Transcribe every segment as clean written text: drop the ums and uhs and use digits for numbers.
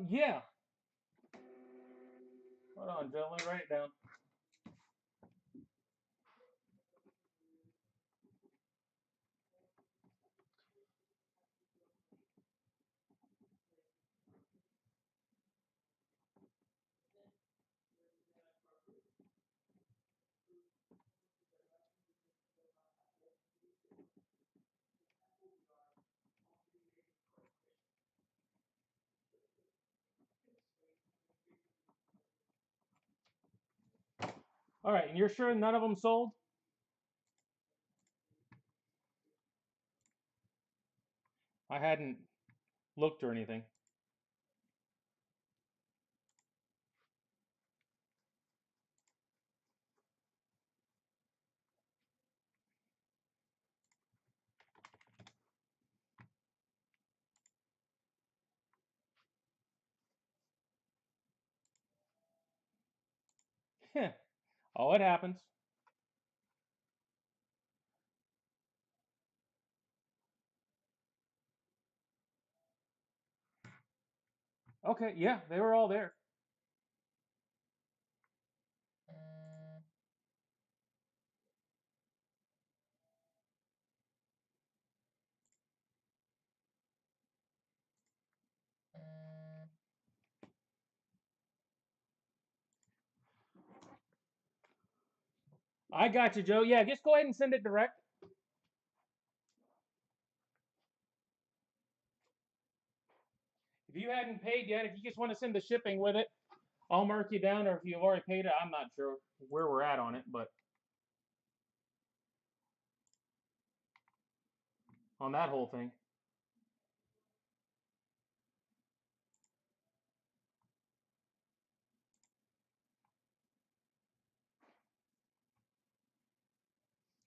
Yeah. Hold on, Joe. Let me write it down. All right, and you're sure none of them sold? I hadn't looked or anything. Oh, it happens. Okay, yeah, they were all there. I got you, Joe. Yeah, just go ahead and send it direct. If you hadn't paid yet, if you just want to send the shipping with it, I'll mark you down. Or if you've already paid it, I'm not sure where we're at on it, but on that whole thing.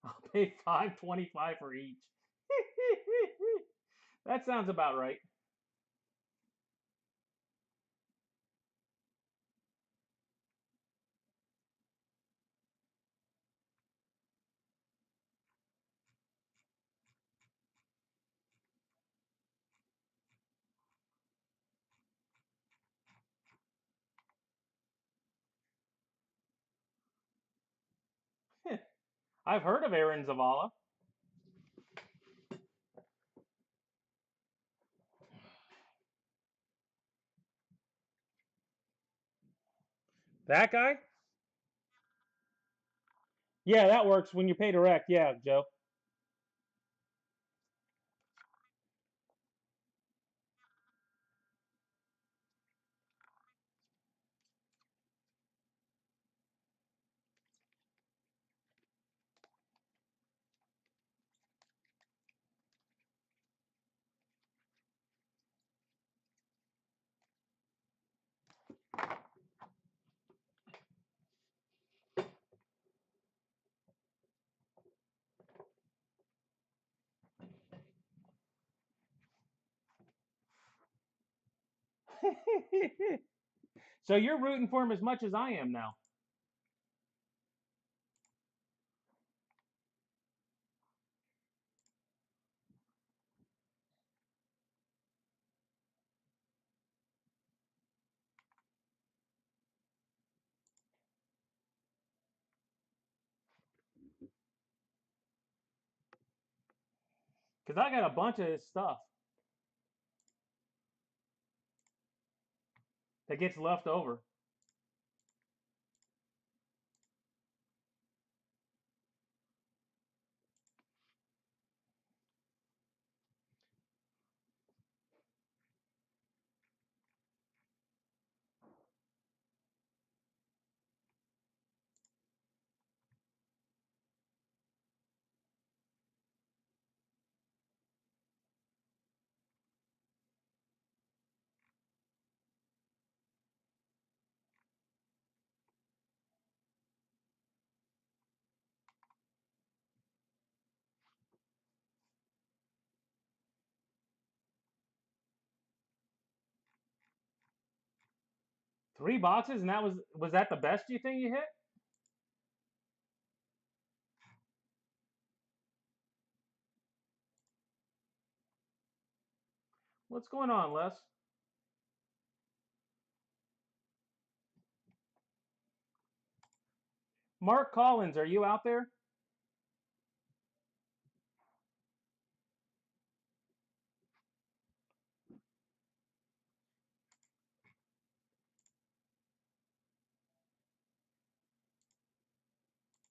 I'll pay $5.25 for each. That sounds about right. I've heard of Aaron Zavala. That guy? Yeah, that works when you pay direct. Yeah, Joe. So you're rooting for him as much as I am now. Because I got a bunch of his stuff that gets left over. Three boxes, and that was that the best you think you hit? What's going on, Les? Mark Collins, are you out there?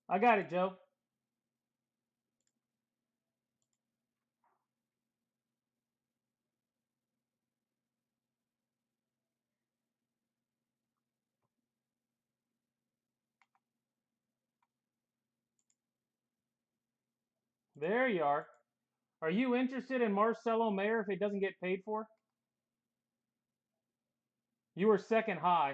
I got it, Joe. There you are. Are you interested in Marcelo Mayer if it doesn't get paid for? You were second high.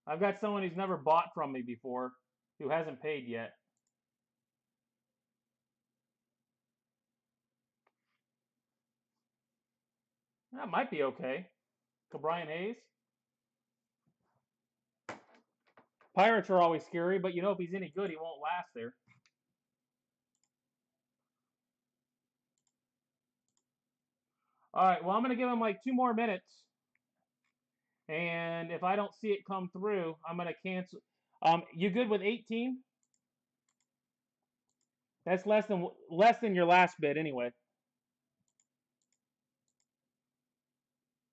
I've got someone who's never bought from me before who hasn't paid yet. That might be okay. Brian Hayes. Pirates are always scary, but you know if he's any good, he won't last there. All right, well, I'm going to give him like 2 more minutes. And if I don't see it come through, I'm going to cancel. You good with 18? That's less than your last bid anyway.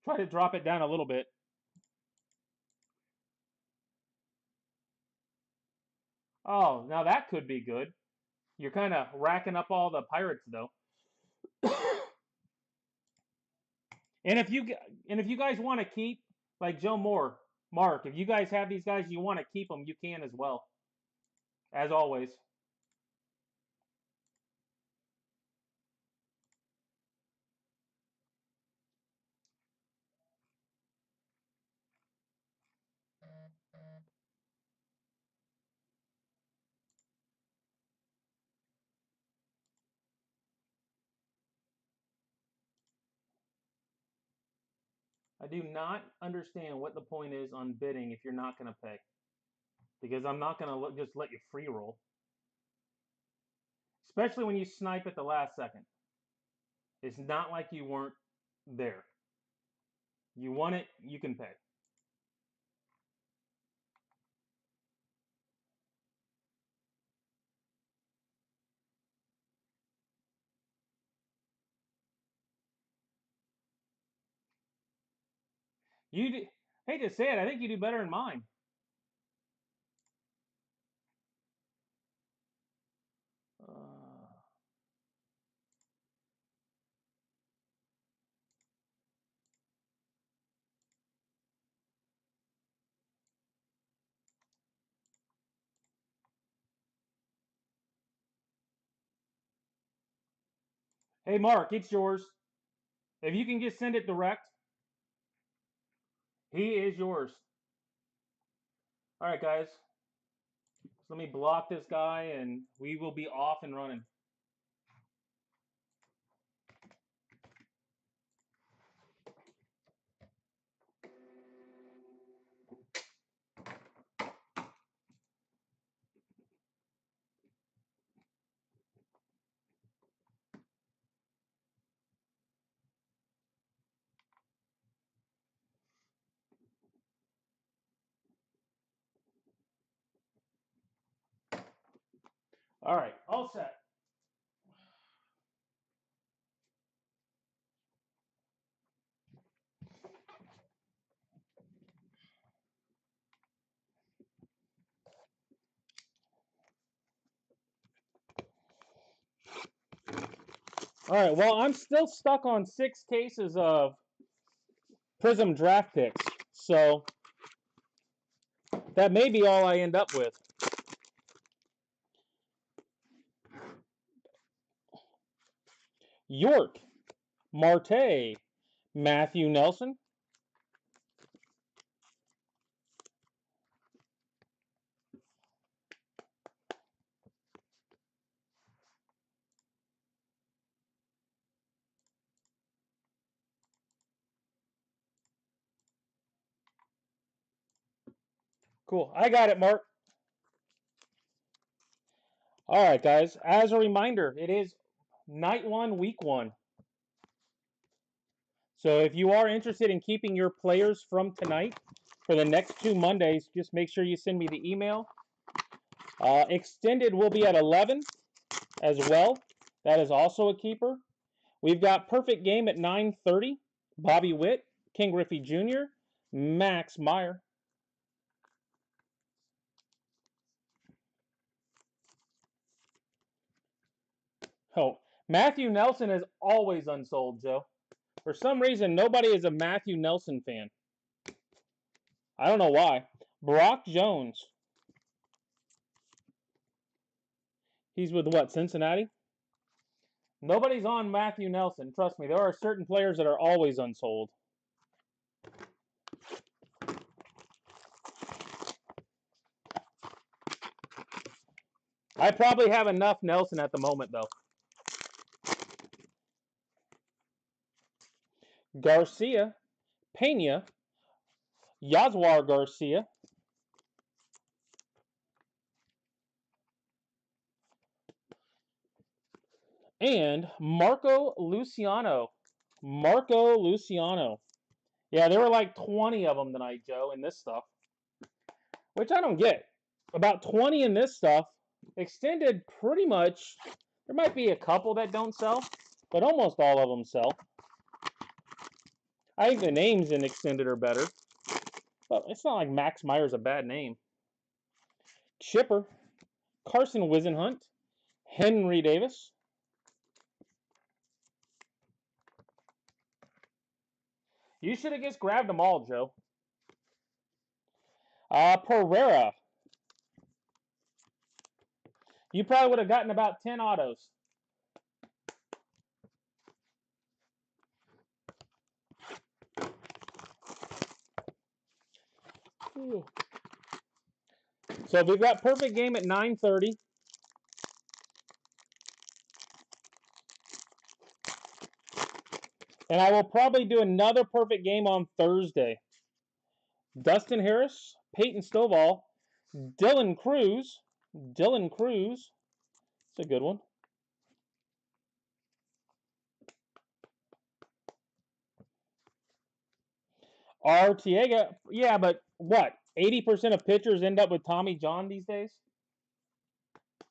Try to drop it down a little bit. Oh, now that could be good. You're kind of racking up all the Pirates though. And if you guys want to keep like Joe Moore, Mark, if you guys have these guys you want to keep them, you can as well. As always. I do not understand what the point is on bidding if you're not going to pay. Because I'm not going to just let you free roll. Especially when you snipe at the last second. It's not like you weren't there. You want it, you can pay. Hate to say it, I think you do better than mine. Hey, Mark, it's yours. If you can just send it direct, he is yours. All right, guys. So let me block this guy, and we will be off and running. All right, all set. All right, well, I'm still stuck on 6 cases of Prism draft picks, so that may be all I end up with. York, Marte, Matthew Nelson. Cool, I got it, Mark. All right, guys, as a reminder, it is night 1, week 1. So if you are interested in keeping your players from tonight for the next 2 Mondays, just make sure you send me the email, Extended will be at 11 as well. That is also a keeper. We've got Perfect Game at 9:30. Bobby Witt, King Griffey Jr., Max Meyer. Oh, Matthew Nelson is always unsold, Joe. For some reason, nobody is a Matthew Nelson fan. I don't know why. Brock Jones. He's with what, Cincinnati? Nobody's on Matthew Nelson. Trust me, there are certain players that are always unsold. I probably have enough Nelson at the moment, though. Garcia, Pena, Yaswar Garcia, and Marco Luciano. Marco Luciano. Yeah, there were like 20 of them tonight, Joe, in this stuff. Which I don't get. About 20 in this stuff. Extended pretty much. There might be a couple that don't sell, but almost all of them sell. I think the names in Extended are better. But it's not like Max Meyer's a bad name. Chipper, Carson Whisenhunt, Henry Davis. You should have just grabbed them all, Joe. Pereira. You probably would have gotten about 10 autos. Ooh. So we've got Perfect Game at 9:30. And I will probably do another Perfect Game on Thursday. Dustin Harris, Peyton Stovall, Dylan Cruz. Dylan Cruz. It's a good one. Artiega. Yeah, but what? 80% of pitchers end up with Tommy John these days?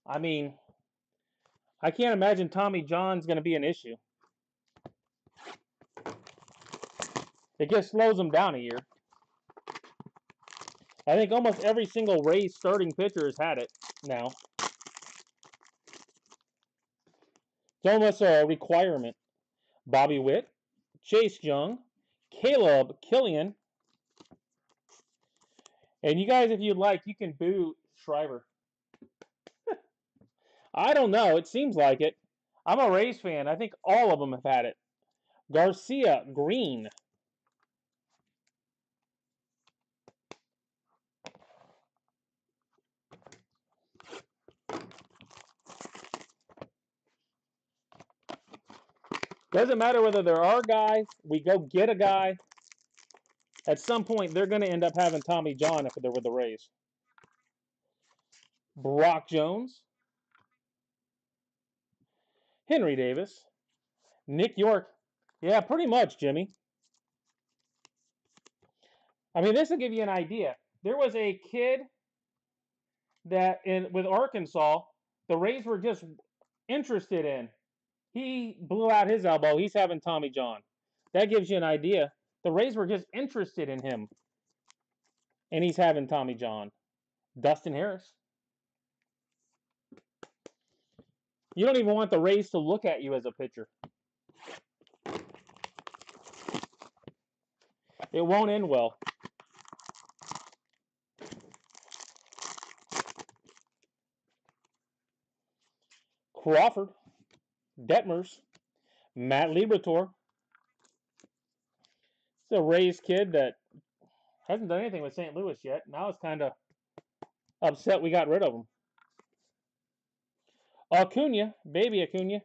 I mean, I can't imagine Tommy John's going to be an issue. It just slows them down a year. I think almost every single Rays starting pitcher has had it now. It's almost a requirement. Bobby Witt, Chase Young, Caleb Killian. And you guys, if you'd like, you can boo Schreiber. I don't know. It seems like it. I'm a Rays fan. I think all of them have had it. Garcia, Green. Doesn't matter whether they're our guys, we go get a guy. At some point, they're going to end up having Tommy John if they're with the Rays. Brock Jones. Henry Davis. Nick York. Yeah, pretty much, Jimmy. I mean, this will give you an idea. There was a kid that with Arkansas, the Rays were just interested in. He blew out his elbow. He's having Tommy John. That gives you an idea. The Rays were just interested in him. And he's having Tommy John. Dustin Harris. You don't even want the Rays to look at you as a pitcher. It won't end well. Crawford. Detmers. Matt Liberatore. It's a Rays kid that hasn't done anything with St. Louis yet. Now it's kind of upset we got rid of him. Acuna, baby Acuna.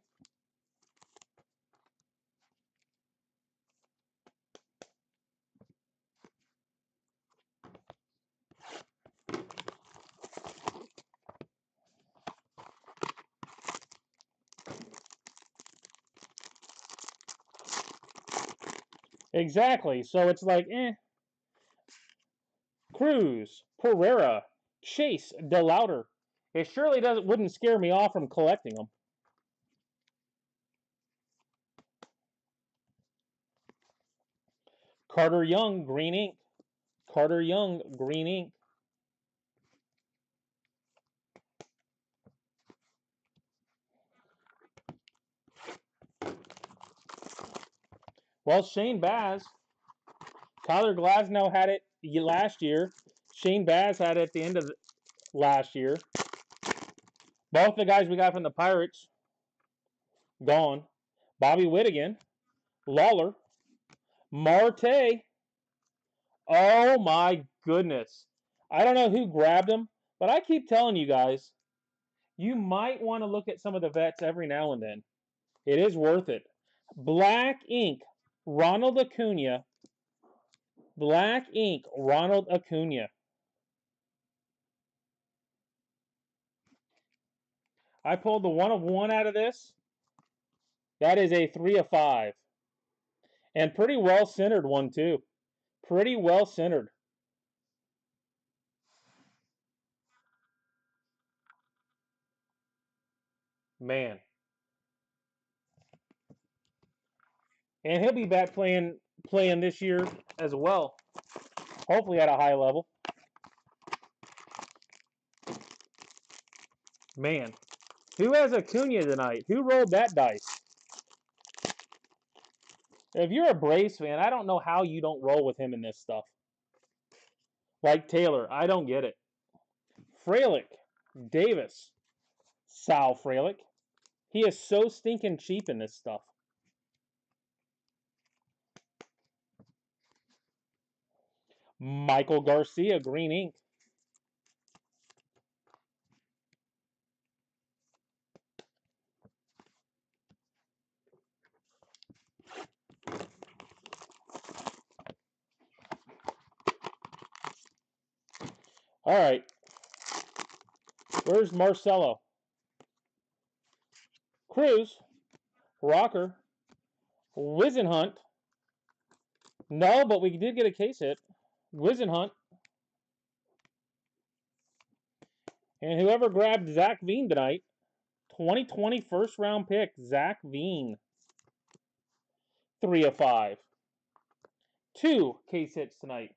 Exactly. So it's like, Cruz, Pereira, Chase, DeLauter, It surely wouldn't scare me off from collecting them. Carter Young, green ink. Carter Young, green ink. Well, Shane Baz. Tyler Glasnow had it last year. Shane Baz had it at the end of last year. Both the guys we got from the Pirates, gone. Bobby Witt again. Lawler. Marte. Oh my goodness. I don't know who grabbed him, but I keep telling you guys, you might want to look at some of the vets every now and then. It is worth it. Black ink, Ronald Acuna. Black ink, Ronald Acuna. I pulled the 1 of 1 out of this. That is a 3 of 5. And pretty well centered one, too. Pretty well centered. Man. And he'll be back playing this year as well. Hopefully at a high level. Man. Who has Acuna tonight? Who rolled that dice? If you're a Braves fan, I don't know how you don't roll with him in this stuff. Like Taylor, I don't get it. Frelick, Davis, Sal Frelick. He is so stinking cheap in this stuff. Michael Garcia, green ink. All right. Where's Marcelo? Cruz, Rocker, Whisenhunt. No, but we did get a case hit. Whisenhunt. And whoever grabbed Zach Veen tonight, 2020 first round pick, Zach Veen. 3 of 5. 2 case hits tonight.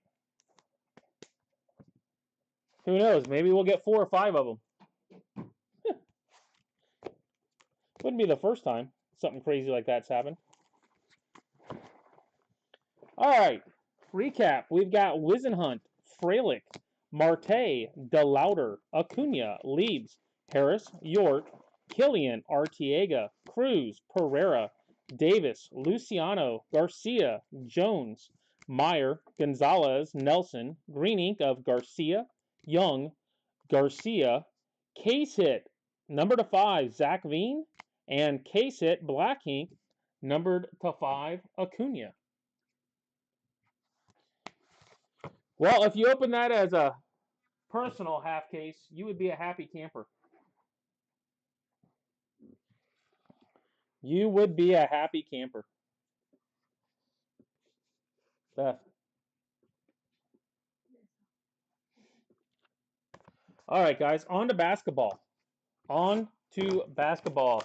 Who knows? Maybe we'll get 4 or 5 of them. Wouldn't be the first time something crazy like that's happened. All right. Recap. We've got Whisenhunt, Frelick, Marte, DeLauder, Acuna, Leibs, Harris, York, Killian, Arteaga, Cruz, Pereira, Davis, Luciano, Garcia, Jones, Meyer, Gonzalez, Nelson, green ink of Garcia, Young, Garcia, case hit, number to 5, Zach Veen, and case hit, black ink, numbered to 5, Acuna. Well, if you open that as a personal half case, you would be a happy camper. You would be a happy camper. Beth. All right, guys, on to basketball. On to basketball.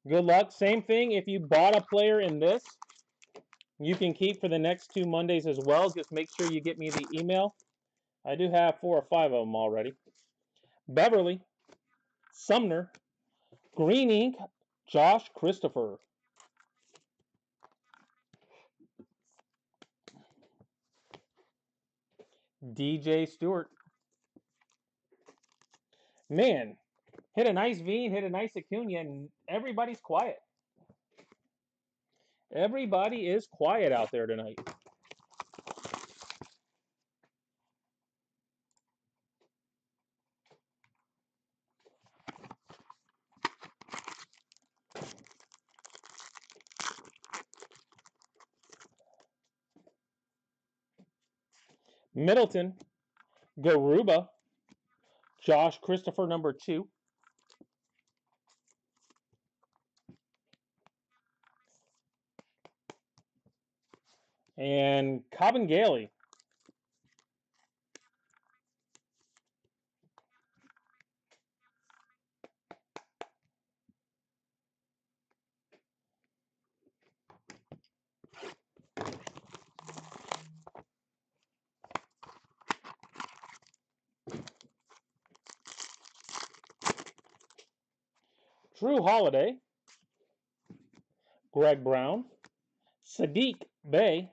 Good luck. Same thing, if you bought a player in this, you can keep for the next 2 Mondays as well. Just make sure you get me the email. I do have 4 or 5 of them already. Beverly, Sumner, green ink, Josh Christopher. DJ Stewart. Man, hit a nice Veen, hit a nice Acuna, and everybody's quiet. Everybody is quiet out there tonight. Middleton, Garuba, Josh Christopher, number 2. And Kabengele. Drew Holiday, Greg Brown, Sadiq Bey,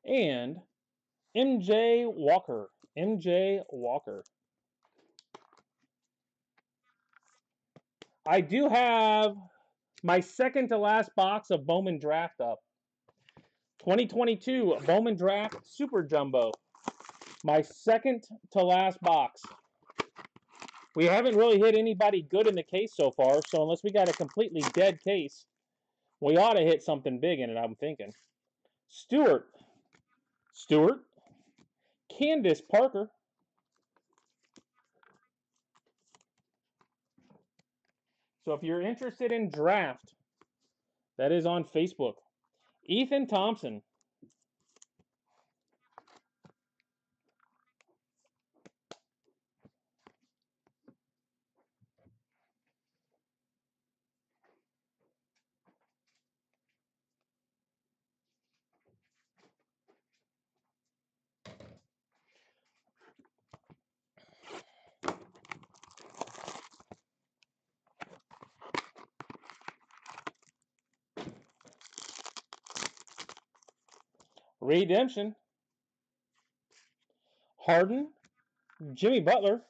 and MJ Walker. MJ Walker. I do have my second to last box of Bowman Draft up. 2022 Bowman Draft Super Jumbo. My second to last box. We haven't really hit anybody good in the case so far, so unless we got a completely dead case, we ought to hit something big in it, I'm thinking. Stewart. Candace Parker. So if you're interested in draft, that is on Facebook. Ethan Thompson. Redemption. Harden. Jimmy Butler.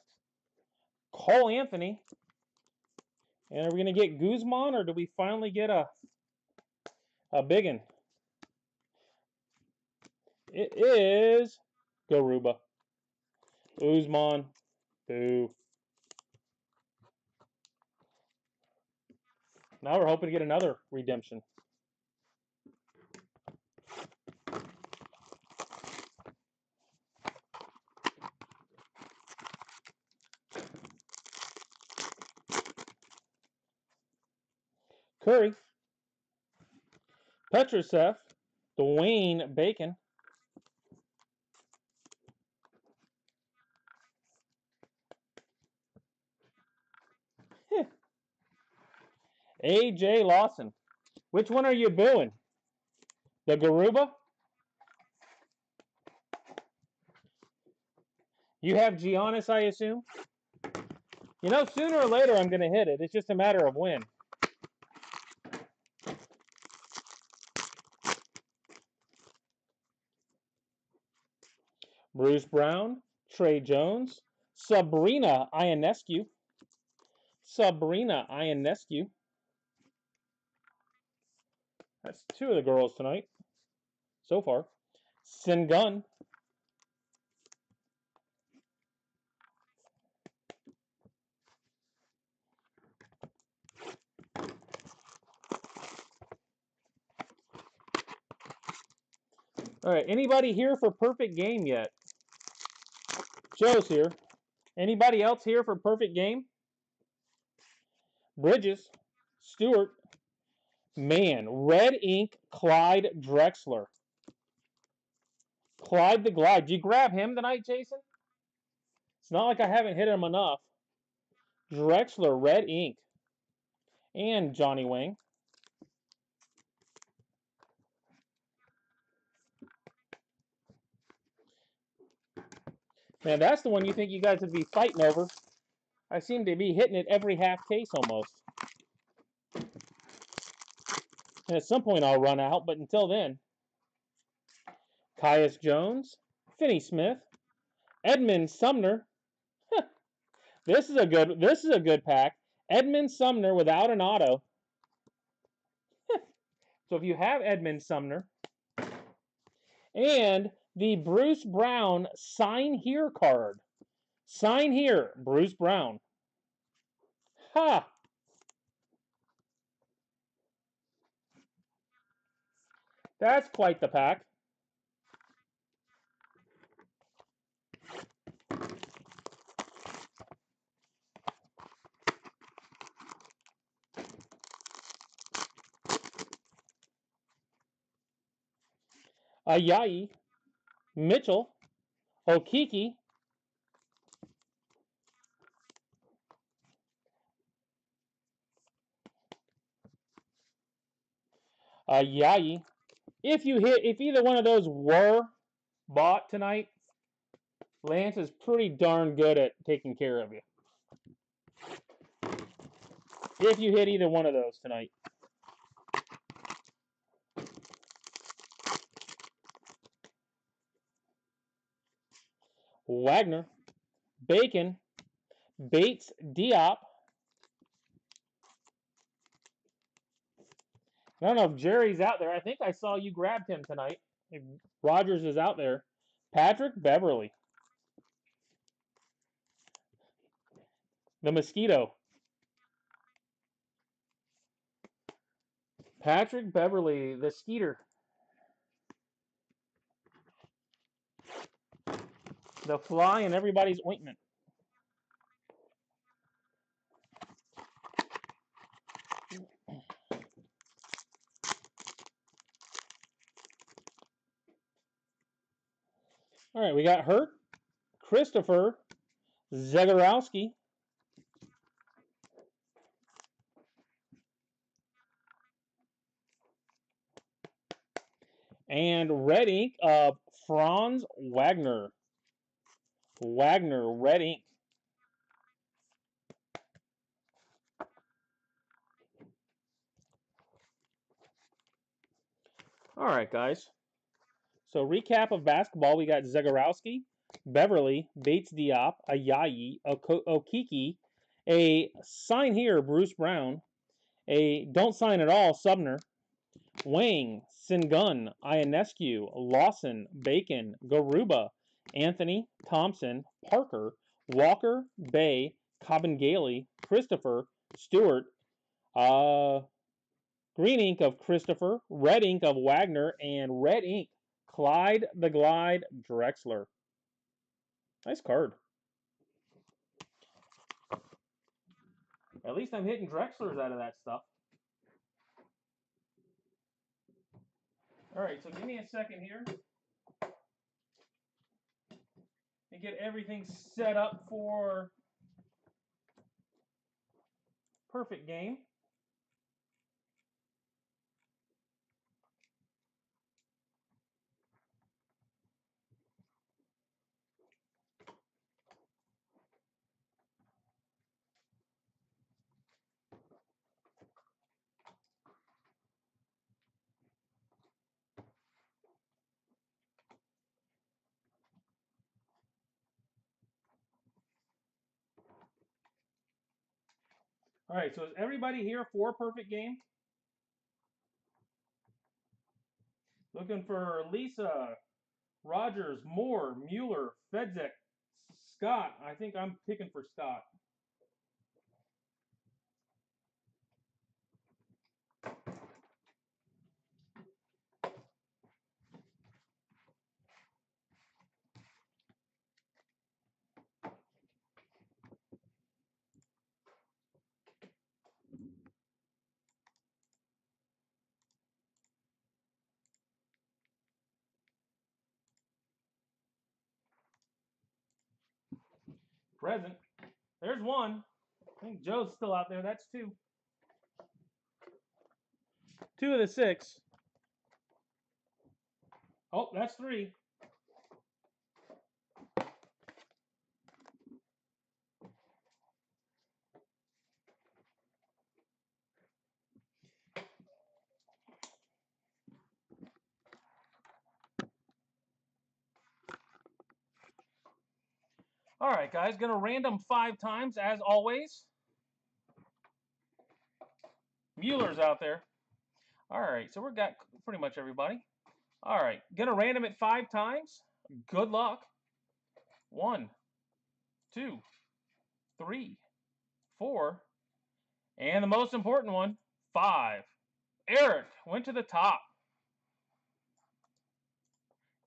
Cole Anthony. And are we going to get Guzman, or do we finally get a biggin? It is Garuba. Guzman. Boo. Now we're hoping to get another redemption. Curry. Petrusev. Dwayne Bacon. A.J. Lawson. Which one are you booing? The Garuba? You have Giannis, I assume? You know, sooner or later I'm going to hit it. It's just a matter of when. Bruce Brown, Trey Jones, Sabrina Ionescu. That's two of the girls tonight so far. Sengun. All right, anybody here for perfect game yet? Joe's here. Anybody else here for perfect game? Bridges, Stewart. Man, red ink, Clyde Drexler. Clyde the Glide. Did you grab him tonight, Jason? It's not like I haven't hit him enough. Drexler, red ink. And Johnny Wang. Man, that's the one you think you guys would be fighting over. I seem to be hitting it every half case almost. And at some point I'll run out, but until then. Tyus Jones, Finney Smith, Edmund Sumner. This is a good pack. Edmund Sumner without an auto. So if you have Edmund Sumner and the Bruce Brown sign here card. Sign here, Bruce Brown. Ha! That's quite the pack. Ayayi, Mitchell, Okiki, Ayayi. If either one of those were bought tonight, Lance is pretty darn good at taking care of you. If you hit either one of those tonight. Wagner, Bacon, Bates, Diop. I don't know if Jerry's out there. I think I saw you grabbed him tonight. If Rogers is out there. Patrick Beverly. The Mosquito. Patrick Beverly, the Skeeter. The fly in everybody's ointment. All right, we got Hurt, Christopher, Zegarowski, and red ink of Franz Wagner. Wagner, red ink. All right, guys. So recap of basketball, we got Zegarowski, Beverly, Bates Diop, Ayayi, Okiki, a sign here, Bruce Brown, a don't sign at all, Subner, Wang, Singun, Ionescu, Lawson, Bacon, Garuba, Anthony, Thompson, Parker, Walker, Bay, Cabangeli, Christopher, Stewart, green ink of Christopher, red ink of Wagner, and red ink Clyde the Glide Drexler. Nice card. At least I'm hitting Drexlers out of that stuff. All right, so give me a second here and get everything set up for perfect game. All right, so is everybody here for perfect game? Looking for Lisa, Rogers, Moore, Mueller, Fedzek, Scott. I think I'm picking for Scott. Present. There's one. I think Joe's still out there. That's two. 2 of the 6. Oh, that's 3. All right, guys. Going to random 5 times, as always. Mueller's out there. All right, so we've got pretty much everybody. All right, going to random it 5 times. Good luck. 1, 2, 3, 4, and the most important one, 5. Eric went to the top.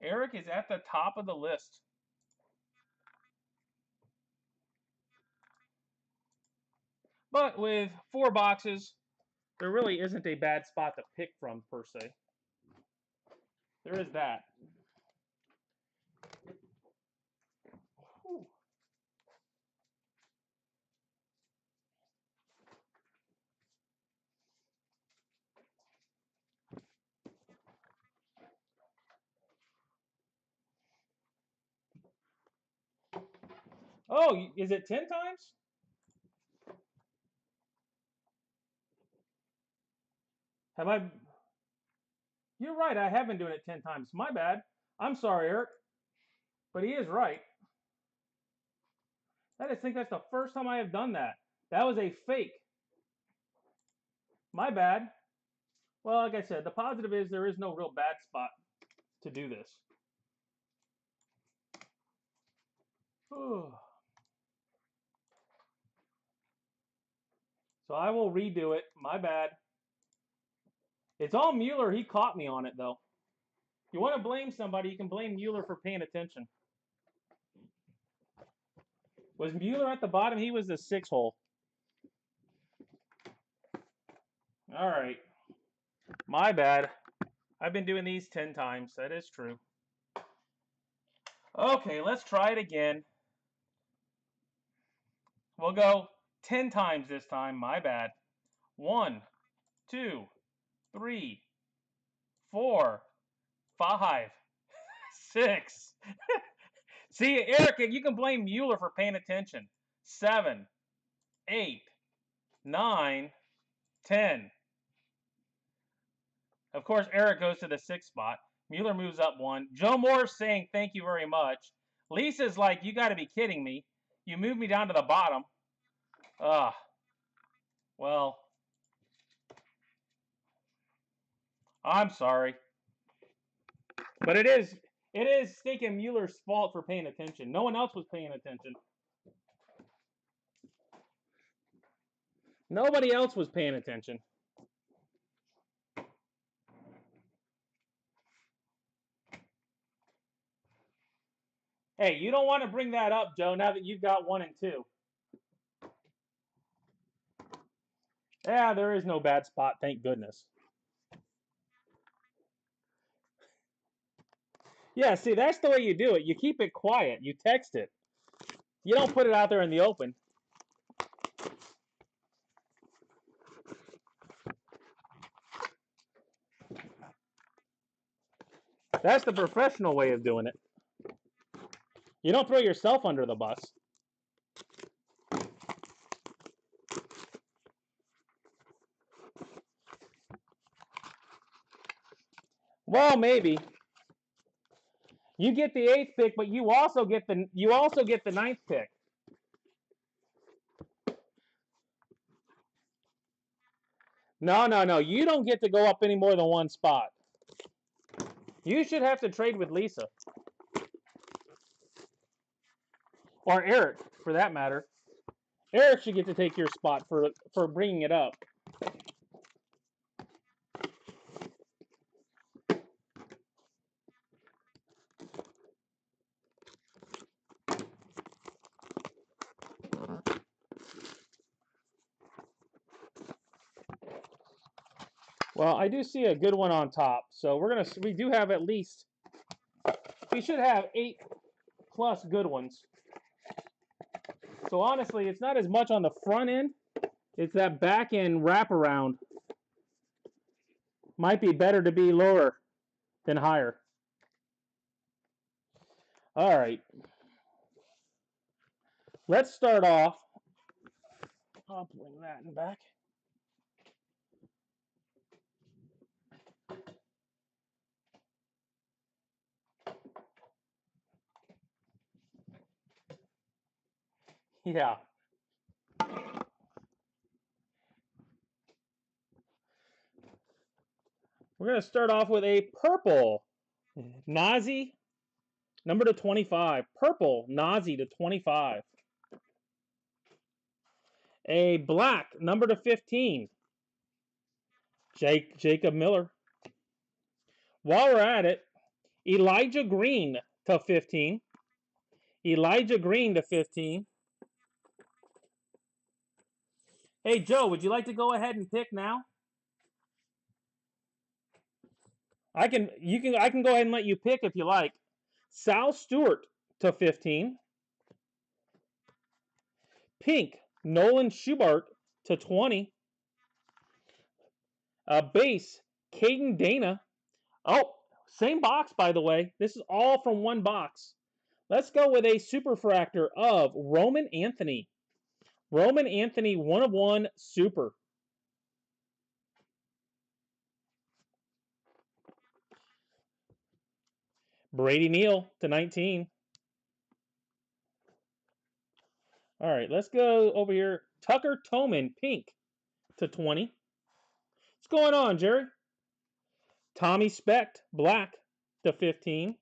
Eric is at the top of the list. But with 4 boxes, there really isn't a bad spot to pick from, per se. There is that. Whew. Oh, is it 10 times? Have I? You're right. I have been doing it 10 times. My bad. I'm sorry, Eric. But he is right. I just think that's the first time I have done that. That was a fake. My bad. Well, like I said, the positive is there is no real bad spot to do this. So I will redo it. My bad. It's all Mueller. He caught me on it, though. If you want to blame somebody, you can blame Mueller for paying attention. Was Mueller at the bottom? He was the 6 hole. All right. My bad. I've been doing these 10 times. That is true. Okay, let's try it again. We'll go 10 times this time. My bad. 1, 2, 3, 4, 5, 6. See, Eric, you can blame Mueller for paying attention. 7, 8, 9, 10. Of course, Eric goes to the 6th spot. Mueller moves up 1. Joe Moore's saying thank you very much. Lisa's like, you got to be kidding me. You moved me down to the bottom. Well, I'm sorry. But it is stinking Mueller's fault for paying attention. No one else was paying attention. Nobody else was paying attention. Hey, you don't want to bring that up, Joe, now that you've got 1 and 2. Yeah, there is no bad spot, thank goodness. Yeah, see, that's the way you do it. You keep it quiet. You text it. You don't put it out there in the open. That's the professional way of doing it. You don't throw yourself under the bus. Well, maybe. You get the 8th pick, but you also get the 9th pick. No. You don't get to go up any more than 1 spot. You should have to trade with Lisa. Or Eric, for that matter. Eric should get to take your spot for bringing it up. Well, I do see a good one on top. So we do have at least, we should have 8 plus good ones. So honestly, it's not as much on the front end. It's that back end wraparound. Might be better to be lower than higher. All right. Let's start off. I'll bring that in back. Yeah. We're going to start off with a purple Nazi, number to 25. Purple Nazi to 25. A black, number to 15. Jacob Miller. While we're at it, Elijah Green to 15. Elijah Green to 15. Hey, Joe, would you like to go ahead and pick now? I can go ahead and let you pick if you like. Sal Stewart to 15. Pink, Nolan Schubart to 20. Base, Caden Dana. Oh, same box, by the way. This is all from one box. Let's go with a superfractor of Roman Anthony. Roman Anthony 1/1 super. Brady Neal /19. All right, let's go over here. Tucker Toman pink /20. What's going on, Jerry? Tommy Specht black /15.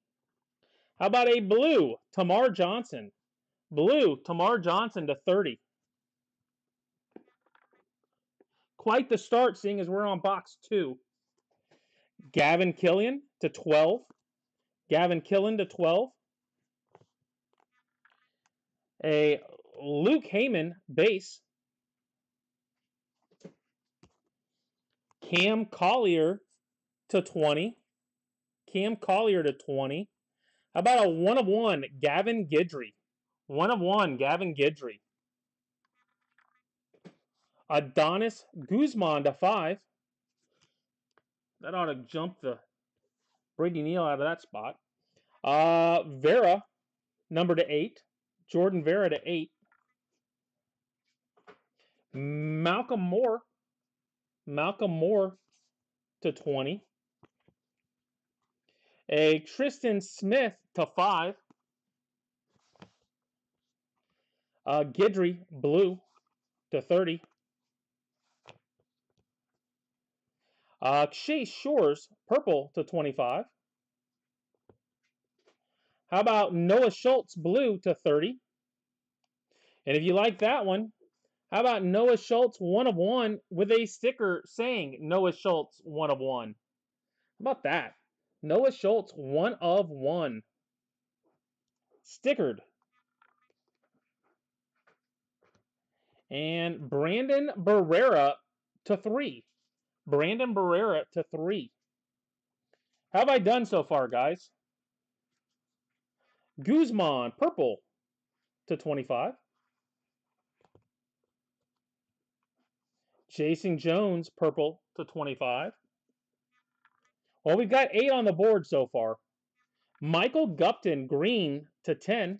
How about a blue Tamar Johnson? Blue Tamar Johnson /30. Quite the start, seeing as we're on box 2. Gavin Killian /12. Gavin Killian /12. A Luke Heyman base. Cam Collier /20. Cam Collier /20. How about a 1/1 Gavin Guidry? 1/1 Gavin Guidry. Adonis Guzman /5. That ought to jump the Brady Neal out of that spot. Vera, number /8. Jordan Vera /8. Malcolm Moore /20. A Tristan Smith /5. Guidry blue /30. Chase Shores purple /25. How about Noah Schultz blue /30? And if you like that one, how about Noah Schultz 1/1 with a sticker saying Noah Schultz 1/1? How about that? Noah Schultz 1/1. Stickered. And Brandon Barrera /3. Brandon Barrera /3. How have I done so far, guys? Guzman purple /25. Jason Jones purple /25. Well, we've got 8 on the board so far. Michael Gupton green /10.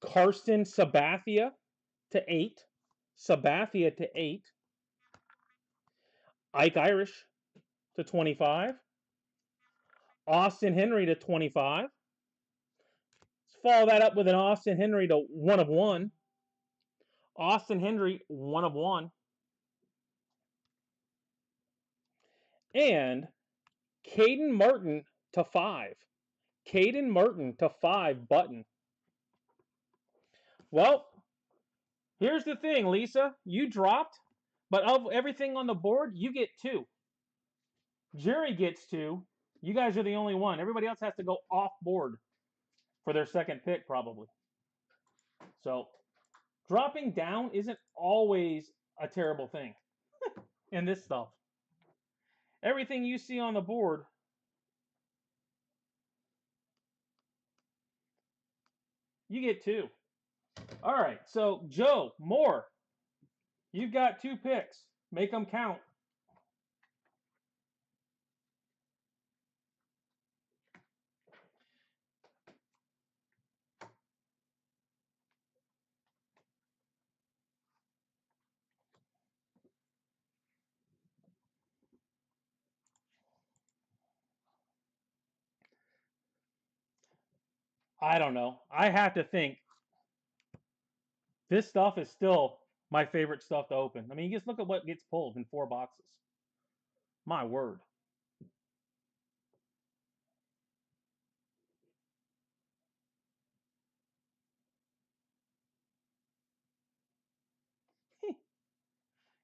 Karsten Sabathia /8. Sabathia /8. Ike Irish /25. Austin Henry /25. Let's follow that up with an Austin Henry to 1/1. Austin Henry 1/1. And Caden Martin /5. Caden Martin /5 button. Well, here's the thing, Lisa. You dropped, but of everything on the board, you get 2. Jerry gets 2. You guys are the only one. Everybody else has to go off board for their second pick, probably. So, dropping down isn't always a terrible thing in this stuff. Everything you see on the board, you get 2. All right, so Joe Moore, you've got 2 picks. Make them count. I don't know. I have to think. This stuff is still my favorite stuff to open. I mean, you just look at what gets pulled in 4 boxes. My word.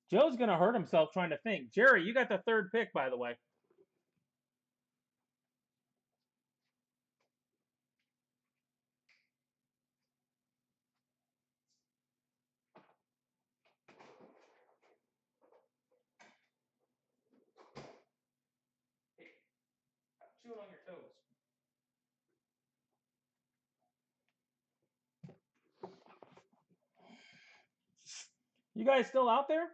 Joe's going to hurt himself trying to think. Jerry, you got the 3rd pick, by the way. Hey, chewing on your toes. You guys still out there?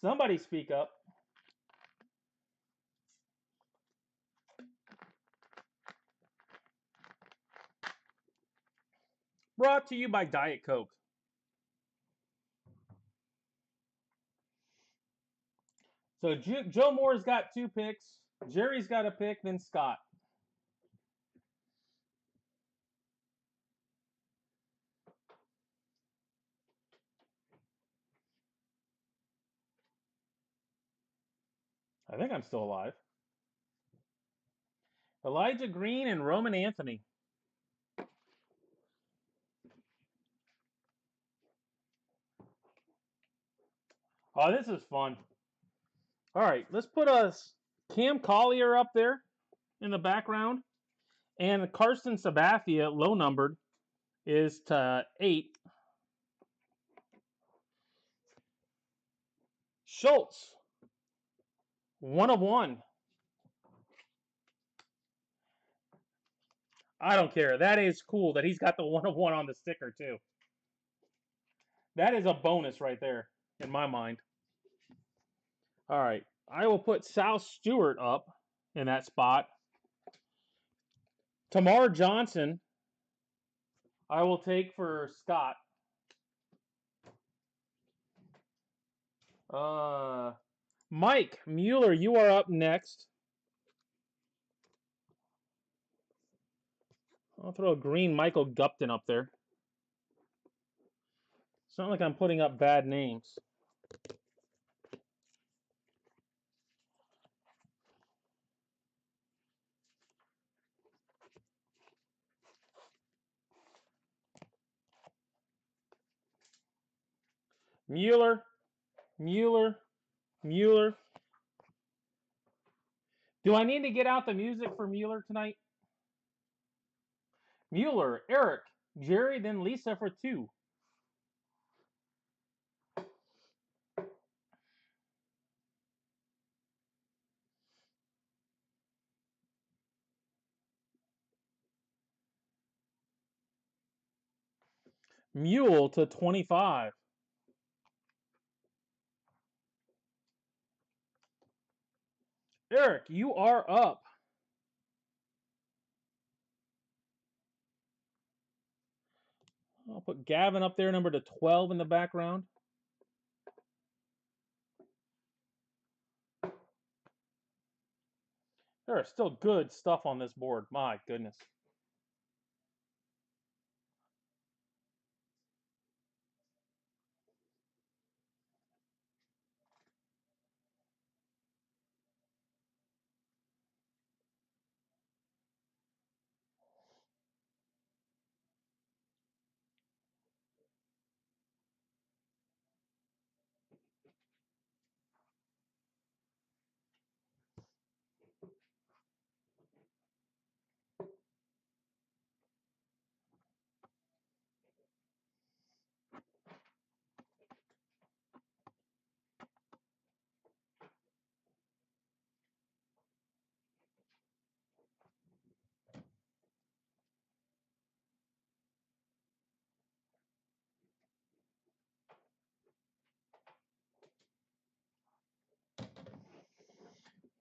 Somebody speak up. Brought to you by Diet Coke. So Joe Moore's got 2 picks. Jerry's got a pick, then Scott. I think I'm still alive. Elijah Green and Roman Anthony. Oh, this is fun. All right, let's put us Cam Collier up there in the background. And Carson Sabathia, low numbered, is to 8. Schultz, 1 of 1. I don't care. That is cool that he's got the 1 of 1 on the sticker, too. That is a bonus right there, in my mind. All right. I will put Sal Stewart up in that spot. Tamar Johnson, I will take for Scott. Mike Mueller, you are up next. I'll throw a green Michael Gupton up there. It's not like I'm putting up bad names. Mueller. Do I need to get out the music for Mueller tonight? Mueller, Eric, Jerry, then Lisa for 2. Mule to 25. Eric, you are up. I'll put Gavin up there, number to 12 in the background. There is still good stuff on this board. My goodness.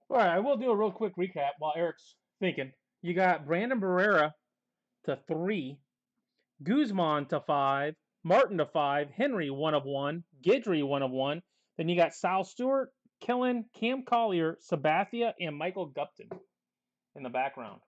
All right, I will do a real quick recap while Eric's thinking. You got Brandon Barrera to 3, Guzman to 5, Martin to 5, Henry 1 of 1, Guidry 1 of 1. Then you got Sal Stewart, Killen, Cam Collier, Sabathia, and Michael Gupton in the background.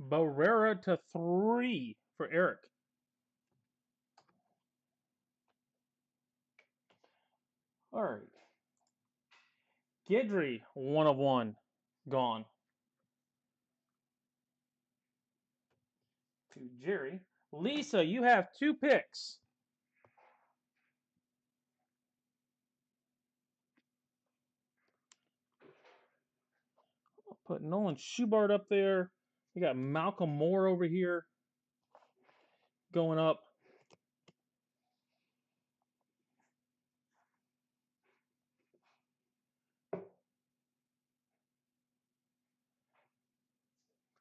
Barrera to 3 for Eric. All right. Guidry, 1 of 1. Gone. To Jerry. Lisa, you have 2 picks. I'll put Nolan Schubart up there. We got Malcolm Moore over here going up.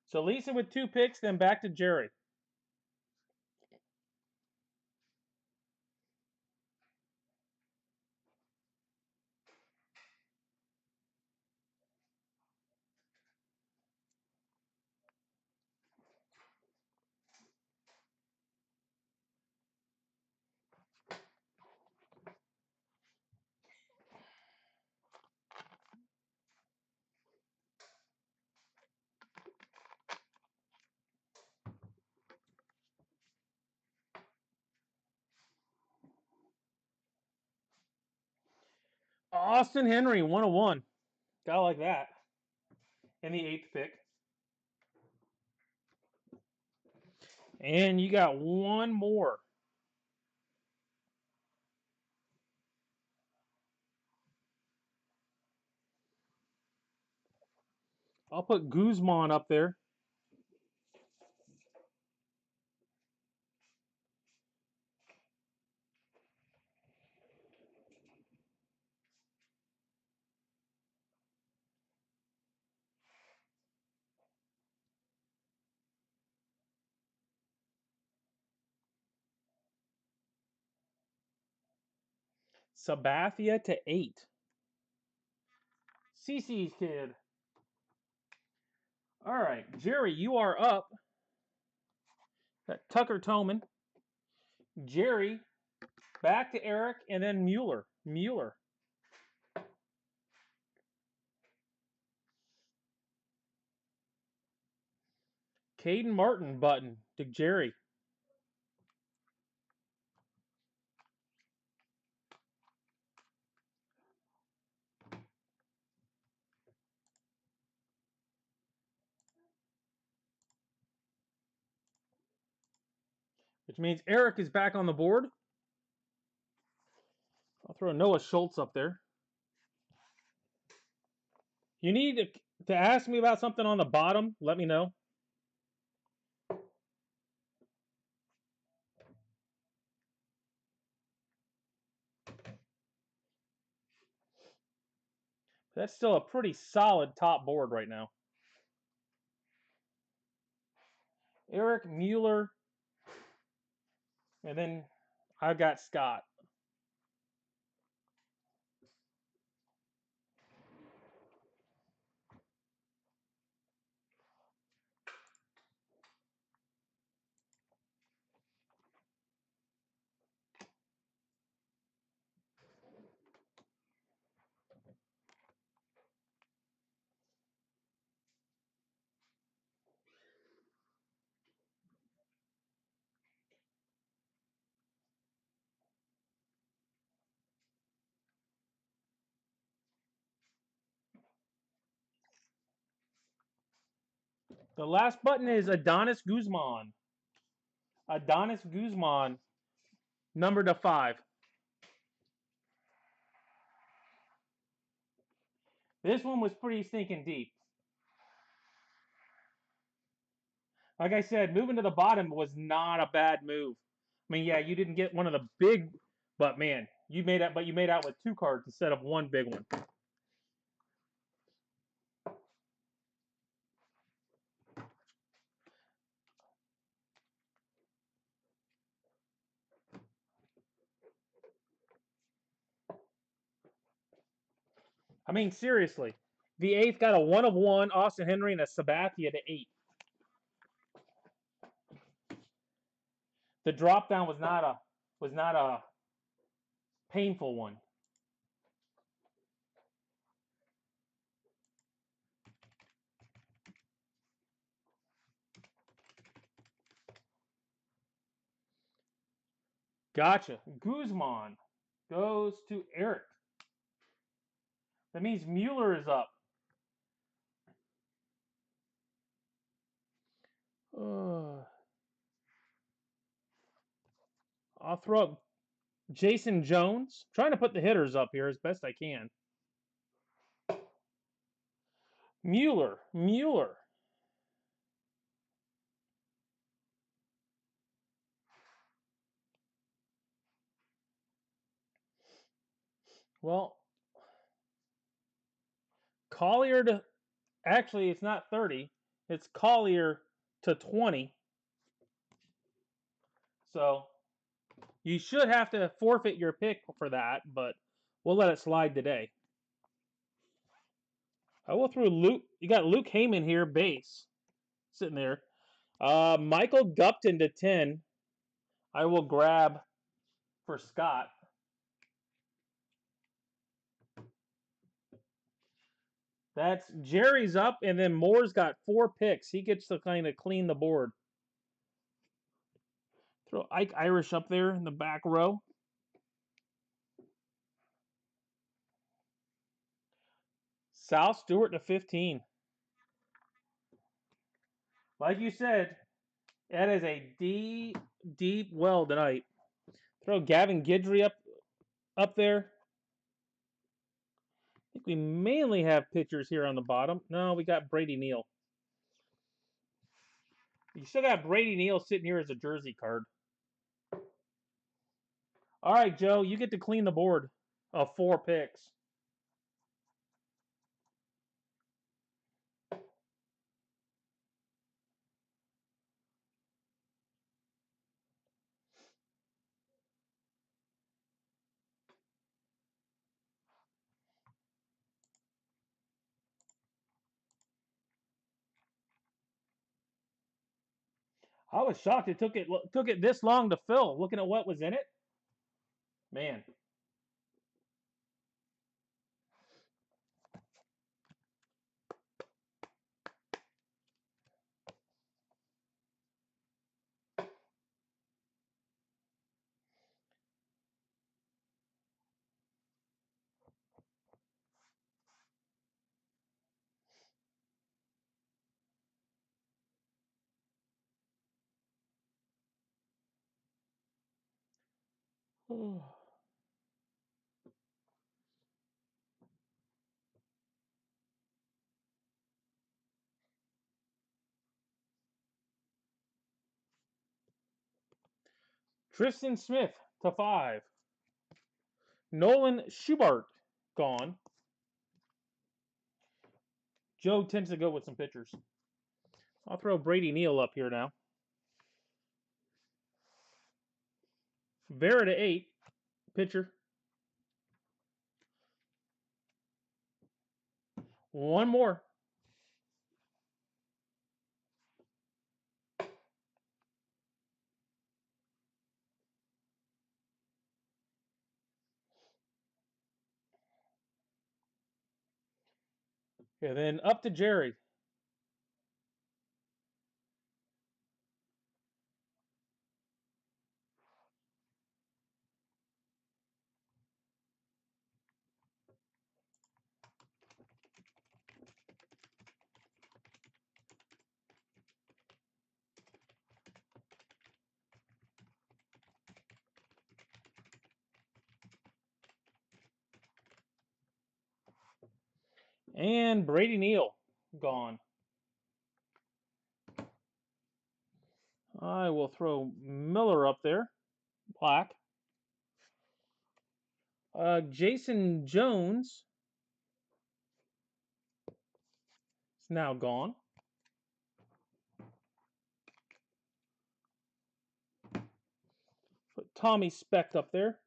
So Lisa with 2 picks, then back to Jerry. Austin Henry, 1 of 1. Gotta like that. In the 8th pick. And you got 1 more. I'll put Guzman up there. Sabathia to 8. CC's kid. All right, Jerry, you are up. Got Tucker Toman. Jerry, back to Eric, and then Mueller. Caden Martin button to Jerry. Which means Eric is back on the board. I'll throw Noah Schultz up there. You need to ask me about something on the bottom, let me know. That's still a pretty solid top board right now. Eric, Mueller, and then I've got Scott. The last button is Adonis Guzman. Adonis Guzman, number to 5. This one was pretty stinking deep. Like I said, moving to the bottom was not a bad move. I mean, yeah, you didn't get one of the big, but man, you made out with 2 cards instead of 1 big one. I mean, seriously, the 8th got a 1 of 1, Austin Henry, and a Sabathia to 8. The drop down was not a painful one. Gotcha. Guzman goes to Eric. That means Mueller is up. I'll throw up Jason Jones. Trying to put the hitters up here as best I can. Mueller. Well, Collier to, actually, it's not 30. It's Collier to 20. So you should have to forfeit your pick for that, but we'll let it slide today. I will throw Luke. You got Luke Heyman here, base, sitting there. Michael Gupton to 10. I will grab for Scott. That's Jerry's up, and then Moore's got 4 picks. He gets to kind of clean the board. Throw Ike Irish up there in the back row. Sal Stewart to 15. Like you said, that is a deep well tonight. Throw Gavin Guidry up there. I think we mainly have pitchers here on the bottom. No, we got Brady Neal. You still got Brady Neal sitting here as a jersey card. All right, Joe, you get to clean the board of 4 picks. I was shocked it took it this long to fill. Looking at what was in it, man. Tristan Smith to 5. Nolan Schubart gone. Joe tends to go with some pitchers. I'll throw Brady Neal up here now. Vera to 8. Pitcher. One more. And then up to Jerry. And Brady Neal gone. I will throw Miller up there. Black. Jason Jones is now gone. Put Tommy Speck up there.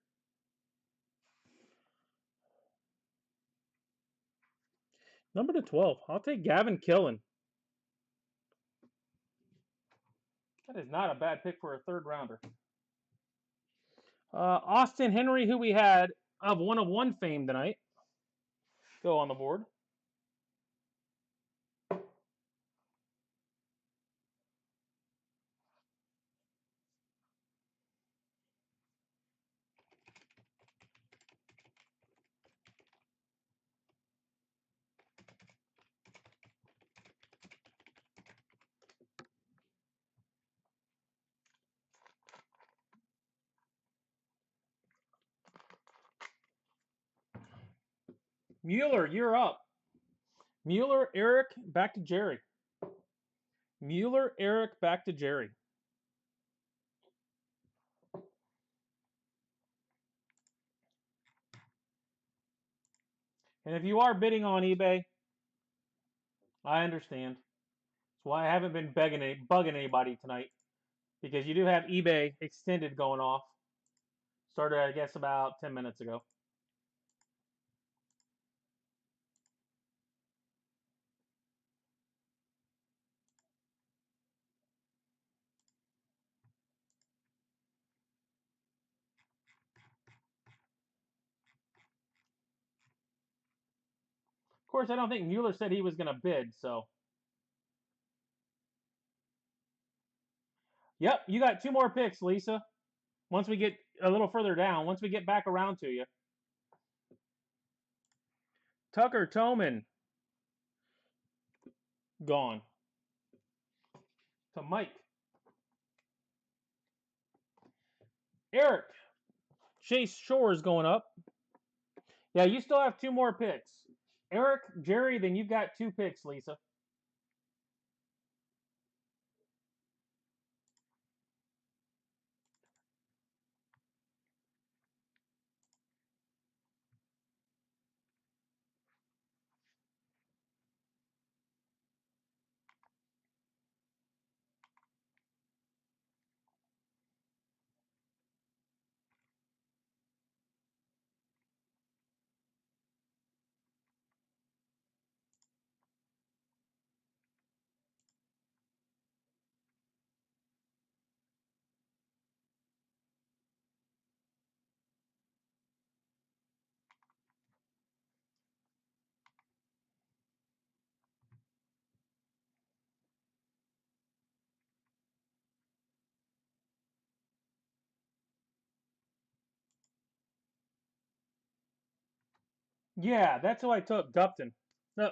Number to 12. I'll take Gavin Killen. That is not a bad pick for a 3rd rounder. Austin Henry, who we had of 1 of 1 fame tonight, go on the board. Mueller, you're up. Mueller, Eric, back to Jerry. Mueller, Eric, back to Jerry. And if you are bidding on eBay, I understand. That's why I haven't been bugging anybody tonight. Because you do have eBay extended going off. Started, I guess, about 10 minutes ago. Of course, I don't think Mueller said he was going to bid, so. Yep, you got 2 more picks, Lisa. Once we get a little further down, once we get back around to you. Tucker Toman, gone. To Mike. Eric, Chase Shores going up. Yeah, you still have 2 more picks. Eric, Jerry, then you've got 2 picks, Lisa. Yeah, that's who I took, Gupton. No,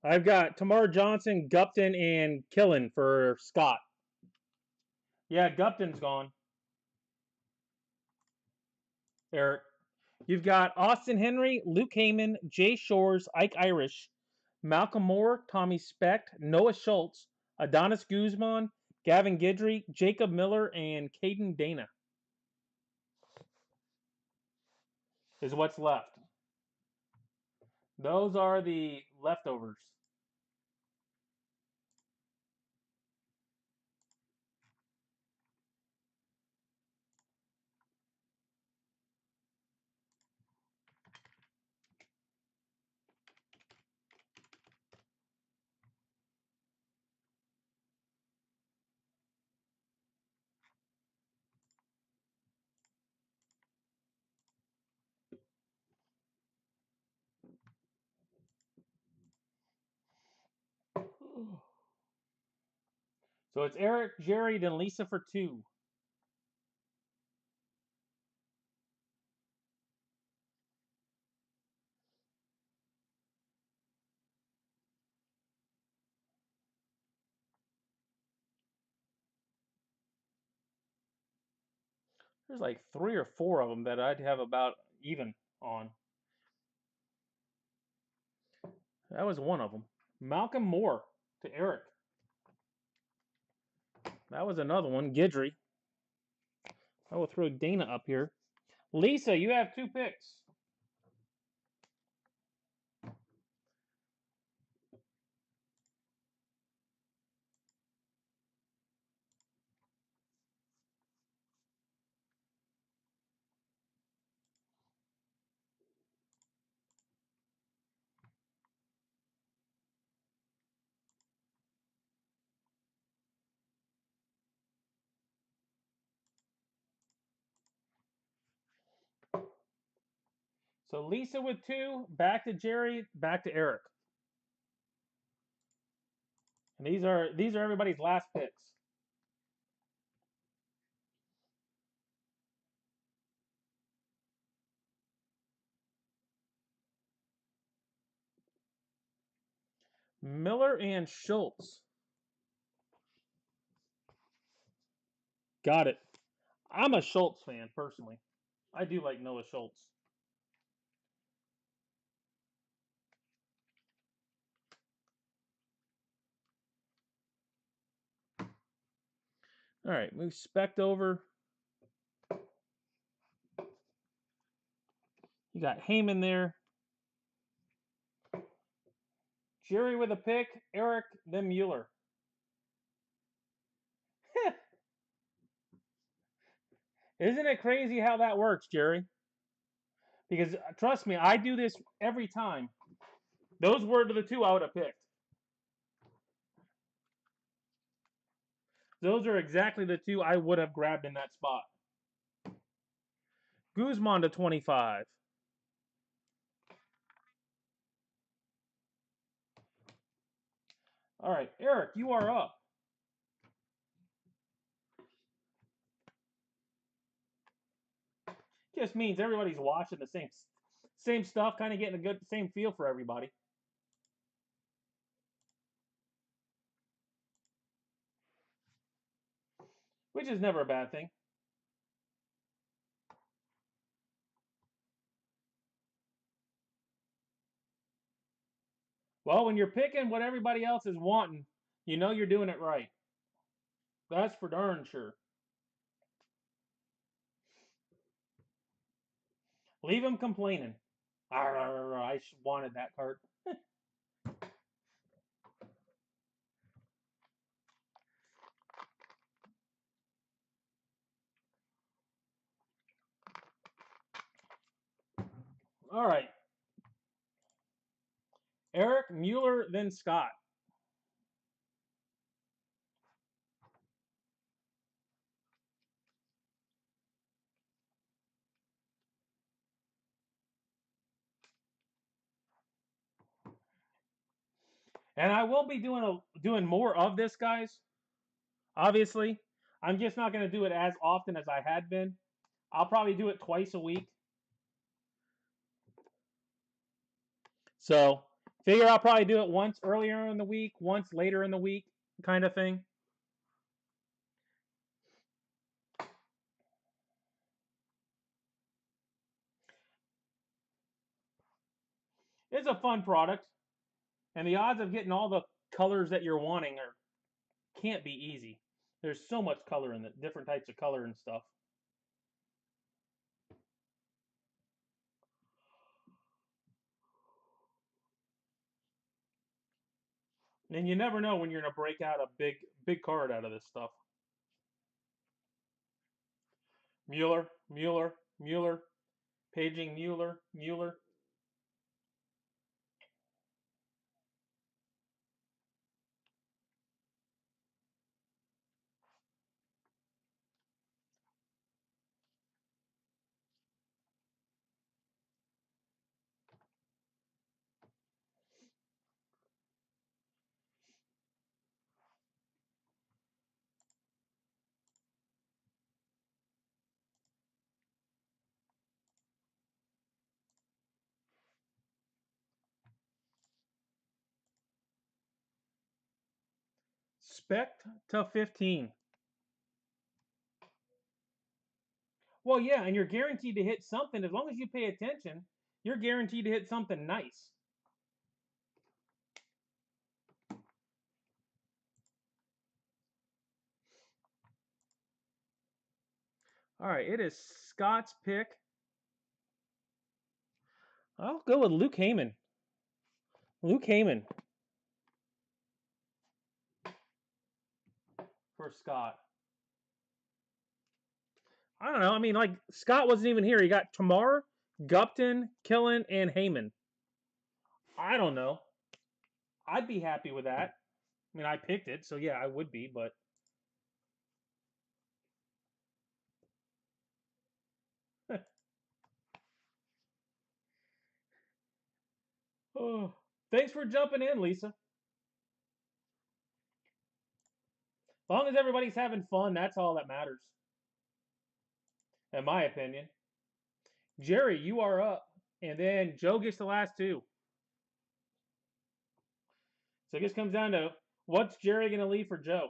I've got Tamar Johnson, Gupton, and Killen for Scott. Yeah, Gupton's gone. Eric. You've got Austin Henry, Luke Heyman, Jay Shores, Ike Irish, Malcolm Moore, Tommy Specht, Noah Schultz, Adonis Guzman, Gavin Guidry, Jacob Miller, and Caden Dana is what's left. Those are the leftovers. So it's Eric, Jerry, then Lisa for 2. There's like 3 or 4 of them that I'd have about even on. That was one of them. Malcolm Moore to Eric. That was another one. Guidry. I will throw Dana up here. Lisa, you have 2 picks. So Lisa with 2, back to Jerry, back to Eric. And these are everybody's last picks. Miller and Schultz. Got it. I'm a Schultz fan personally. I do like Noah Schultz. All right, move Specht over. You got Heyman there. Jerry with a pick, Eric, then Mueller. Isn't it crazy how that works, Jerry? Because trust me, I do this every time. Those were the two I would have picked. Those are exactly the two I would have grabbed in that spot. Guzman to 25. All right, Eric, you are up. Just means everybody's watching the same stuff, kind of getting a good same feel for everybody. Which is never a bad thing. Well, when you're picking what everybody else is wanting, you know you're doing it right. That's for darn sure. Leave them complaining. I wanted that card. All right. Eric, Mueller, then Scott. And I will be doing more of this, guys. Obviously, I'm just not going to do it as often as I had been. I'll probably do it twice a week. So, figure I'll probably do it once earlier in the week, once later in the week, kind of thing. It's a fun product, and the odds of getting all the colors that you're wanting can't be easy. There's so much color in the different types of color and stuff. And you never know when you're gonna break out a big card out of this stuff. Mueller, Mueller, Mueller, paging Mueller, Mueller. Specht to 15. Well, yeah, and you're guaranteed to hit something as long as you pay attention. You're guaranteed to hit something nice. All right, it is Scott's pick. I'll go with Luke Heyman. Luke Heyman for Scott. I don't know. I mean, like Scott wasn't even here. He got Tamar, Gupton, Killen, and Heyman. I don't know. I'd be happy with that. I mean, I picked it, so yeah, I would be. But oh, thanks for jumping in, Lisa. As long as everybody's having fun, that's all that matters, in my opinion. Jerry, you are up, and then Joe gets the last two. So it just comes down to what's Jerry going to leave for Joe?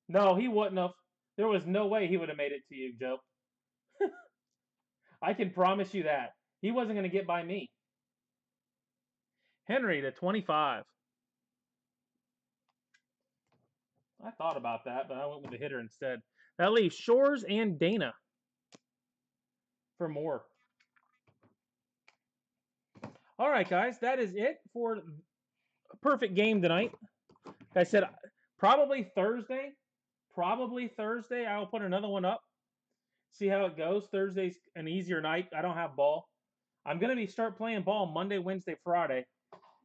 No, he wouldn't have. There was no way he would have made it to you, Joe. I can promise you that. He wasn't going to get by me. Henry to 25. I thought about that, but I went with the hitter instead. That leaves Shores and Dana for more. All right, guys, that is it for a perfect game tonight. Like I said, probably Thursday. Probably Thursday. I will put another one up. See how it goes. Thursday's an easier night. I don't have ball. I'm gonna start playing ball Monday, Wednesday, Friday,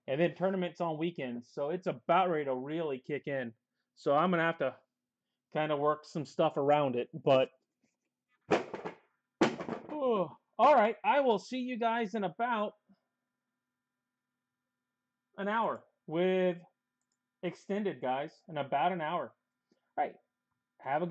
and then tournaments on weekends. So it's about ready to really kick in. So I'm gonna have to kind of work some stuff around it. But oh, all right, I will see you guys in about an hour with extended guys in about an hour. All right, have a good